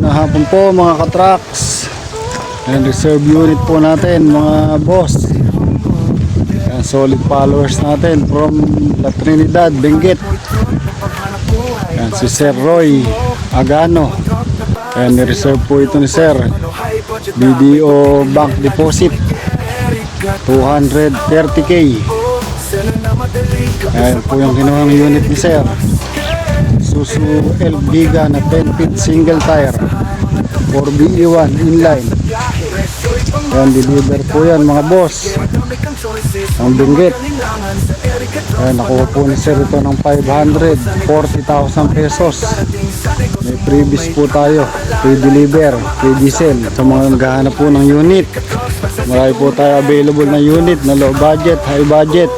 Magandang hapon po mga ka-trucks. Ayan, reserve unit po natin mga boss. Ayan, solid followers natin from La Trinidad, Benguet. Ayan, si Sir Roy Agano. Ayan, ni-reserve po ito ni Sir. BDO Bank Deposit 230k. Ayan po yung kinuhang unit ni Sir. Suzu Elgiga na 10 feet single tire 4BE1 inline. Ayan, deliver po yan mga boss ang Benguet. Ayan, nakuha po ni Sir ito ng 540,000 pesos. May previous po tayo, free deliver, free diesel sa mga naghahanap po ng unit. Marami po tayo available na unit na low budget, high budget.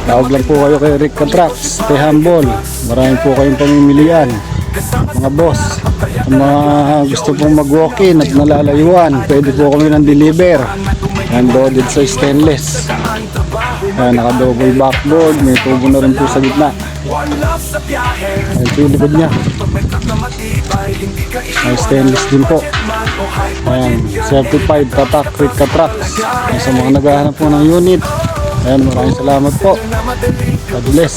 Tawag lang po kayo kay Rick Trucks, stay humble. Marami po kayong pamimilian mga boss. Ang mga gusto pong mag-walk-in at nalalayuan, pwede po kami ng deliver. Yan, loaded sa stainless. Yan, naka-double backboard, may tubo na rin po sa gitna. Yan po yung likod nya. May stainless din po. Ayan, certified tatak Rick Trucks. Sa mga naghahanap po ng unit. Ayan, maraming salamat po. God bless.